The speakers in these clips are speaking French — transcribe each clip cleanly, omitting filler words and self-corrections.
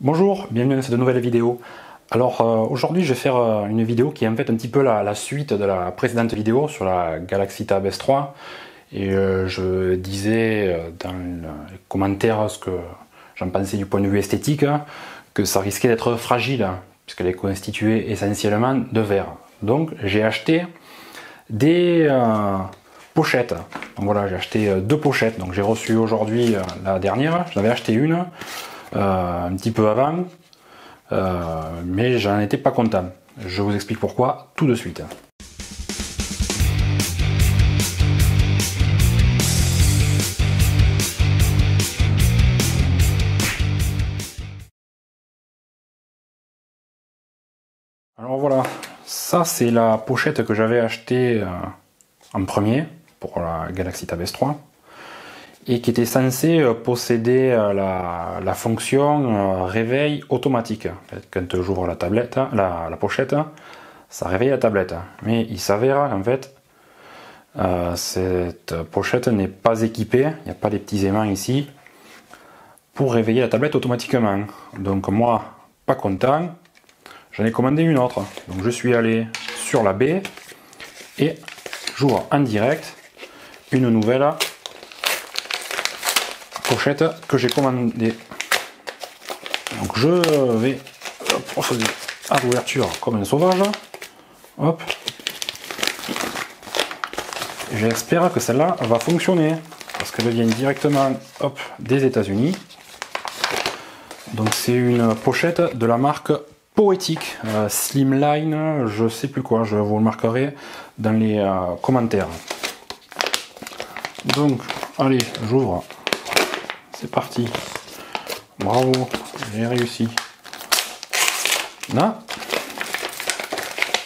Bonjour, bienvenue dans cette nouvelle vidéo. Alors aujourd'hui je vais faire une vidéo qui est en fait un petit peu la suite de la précédente vidéo sur la Galaxy Tab S3 et je disais dans les commentaires ce que j'en pensais du point de vue esthétique, que ça risquait d'être fragile puisqu'elle est constituée essentiellement de verre. Donc j'ai acheté des pochettes. Donc voilà, j'ai acheté deux pochettes. Donc j'ai reçu aujourd'hui la dernière, j'en avais acheté une un petit peu avant, mais j'en étais pas content. Je vous explique pourquoi tout de suite. Alors voilà, ça c'est la pochette que j'avais achetée en premier pour la Galaxy Tab S3 et qui était censée posséder la fonction réveil automatique. Quand j'ouvre la tablette, la pochette, ça réveille la tablette. Mais il s'avère qu'en fait, cette pochette n'est pas équipée, il n'y a pas les petits aimants ici, pour réveiller la tablette automatiquement. Donc moi, pas content, j'en ai commandé une autre. Donc je suis allé sur la baie et j'ouvre en direct une nouvelle pochette que j'ai commandée. Donc je vais procéder à l'ouverture comme un sauvage. Hop. J'espère que celle-là va fonctionner parce qu'elle vient directement hop, des États-Unis. Donc c'est une pochette de la marque Poetic Slimline, je sais plus quoi, je vous le marquerai dans les commentaires. Donc allez, j'ouvre. C'est parti. Bravo, j'ai réussi. Là.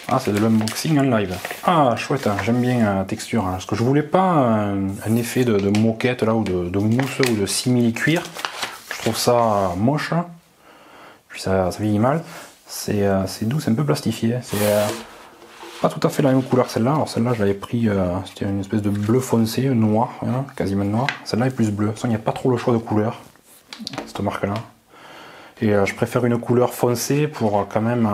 Ah, c'est de l'unboxing en live. Ah, chouette, j'aime bien la texture. Parce que je voulais pas un effet de moquette là, ou de mousse ou de simili-cuir. Je trouve ça moche. Puis ça vieillit mal. C'est doux, c'est un peu plastifié. C'est pas tout à fait la même couleur que celle-là. Alors celle-là, je l'avais pris, c'était une espèce de bleu foncé, noir, hein, quasiment noir. Celle-là est plus bleue. Il n'y a pas trop le choix de couleur, cette marque-là. Et je préfère une couleur foncée pour quand même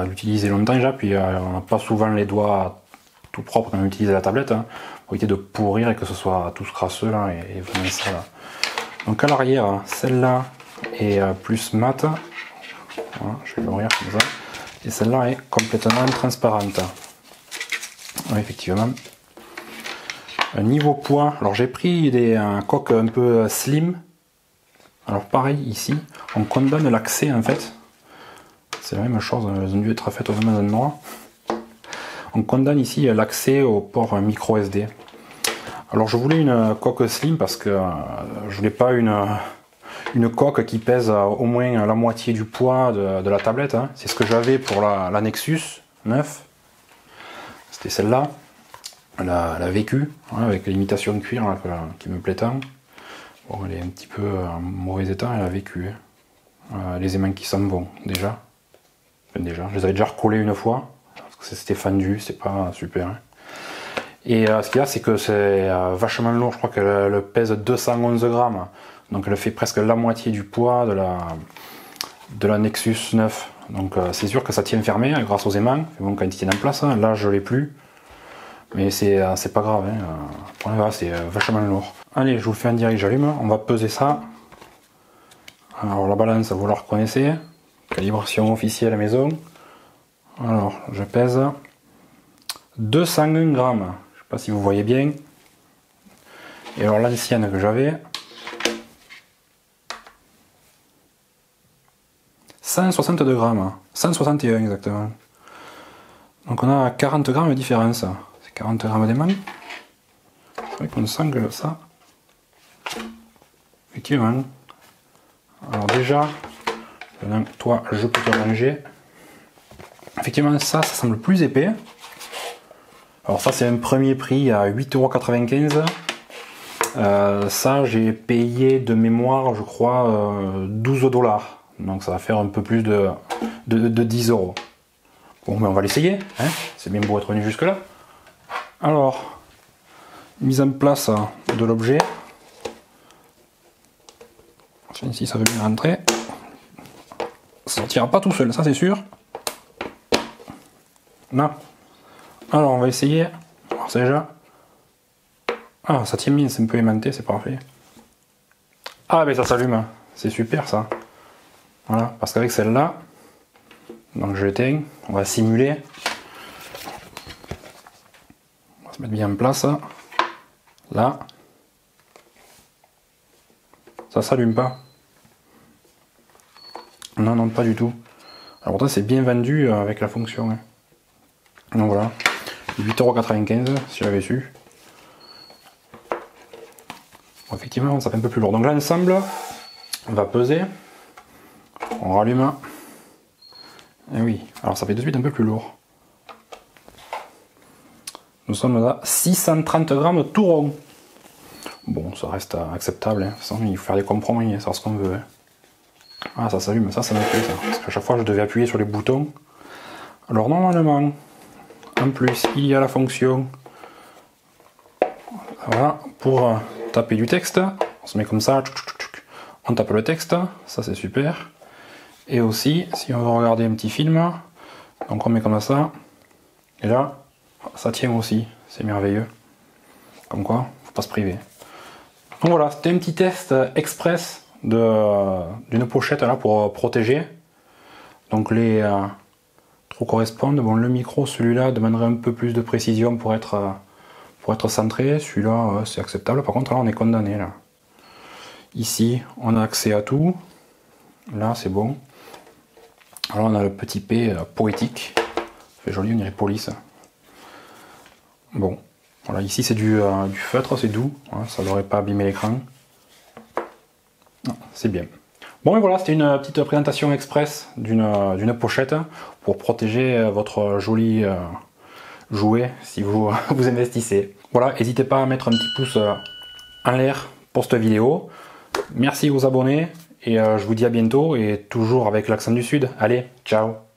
l'utiliser longtemps déjà. Puis on n'a pas souvent les doigts tout propres quand on utilise la tablette, hein, pour éviter de pourrir et que ce soit tout crasseux là, et vraiment ça là. Donc à l'arrière, celle-là est plus mat. Voilà, je vais l'ouvrir comme ça. Et celle-là est complètement transparente. Ouais, effectivement. Niveau poids, alors j'ai pris des coques un peu slim. Alors pareil ici, on condamne l'accès en fait. C'est la même chose, elles ont dû être faites au même endroit. On condamne ici l'accès au port micro SD. Alors je voulais une coque slim parce que je voulais pas une coque qui pèse au moins la moitié du poids de la tablette. Hein. C'est ce que j'avais pour la Nexus 9. C'était celle-là, la VQ, hein, avec l'imitation de cuir là, qui me plaît tant. Bon, elle est un petit peu en mauvais état, elle a VQ. Hein. Les aimants qui sont bons, déjà. Enfin, déjà. Je les avais déjà recollés une fois, parce que c'était fendu, c'est pas super. Hein. Et ce qu'il y a, c'est que c'est vachement lourd, je crois qu'elle pèse 211 grammes. Donc elle fait presque la moitié du poids de la Nexus 9. Donc c'est sûr que ça tient fermé grâce aux aimants. Bon, quand ils tiennent en place, hein, là je l'ai plus. Mais c'est pas grave, hein. C'est vachement lourd. Allez, je vous le fais en direct, j'allume. On va peser ça. Alors la balance, vous la reconnaissez. Calibration officielle à la maison. Alors je pèse 201 grammes. Je sais pas si vous voyez bien. Et alors l'ancienne que j'avais, 162 grammes, 161 exactement. Donc on a 40 grammes de différence. C'est 40 grammes d'aimant. C'est vrai qu'on sent que ça, effectivement. Alors déjà, toi je peux te ranger. Effectivement ça semble plus épais. Alors ça c'est un premier prix à 8,95 €. Ça j'ai payé de mémoire je crois 12 $. Donc ça va faire un peu plus de 10 €. Bon, mais on va l'essayer, hein, c'est bien beau être venu jusque là. Alors, mise en place de l'objet. Tiens, ici ça veut bien rentrer. Ça sortira pas tout seul, ça c'est sûr. Là. Alors on va essayer. C'est déjà. Ah, ça tient bien, c'est un peu aimanté, c'est parfait. Ah, mais ça s'allume. C'est super ça. Voilà, parce qu'avec celle-là, donc je l'éteins, on va simuler. On va se mettre bien en place. Là. Ça s'allume pas. Non, non, pas du tout. Alors pourtant c'est bien vendu avec la fonction. Hein. Donc voilà. 8,95 € si j'avais su. Bon, effectivement ça fait un peu plus lourd. Donc l'ensemble va peser. On rallume. Et oui, alors ça fait de suite un peu plus lourd. Nous sommes à 630 grammes tout rond. Bon, ça reste acceptable. Hein. De toute façon, il faut faire des compromis, c'est ce qu'on veut. Hein. Ah, ça s'allume, ça me plaît ça. Parce qu'à chaque fois je devais appuyer sur les boutons. Alors normalement, en plus, il y a la fonction. Voilà, pour taper du texte. On se met comme ça. On tape le texte, ça c'est super. Et aussi, si on veut regarder un petit film, donc on met comme ça. Et là, ça tient aussi, c'est merveilleux. Comme quoi, faut pas se priver. Donc voilà, c'était un petit test express d'une pochette là pour protéger. Donc les trous correspondent. Bon, le micro, celui-là demanderait un peu plus de précision pour être centré. Celui-là, c'est acceptable. Par contre, là, on est condamné là. Ici, on a accès à tout. Là, c'est bon. Alors, on a le petit P poétique. Ça fait joli, on dirait police. Bon. Voilà, ici c'est du feutre, c'est doux, hein, ça ne devrait pas abîmer l'écran. C'est bien. Bon et voilà, c'était une petite présentation express d'une pochette pour protéger votre joli jouet si vous vous investissez. Voilà, n'hésitez pas à mettre un petit pouce en l'air pour cette vidéo. Merci aux abonnés et je vous dis à bientôt et toujours avec l'accent du sud. Allez, ciao!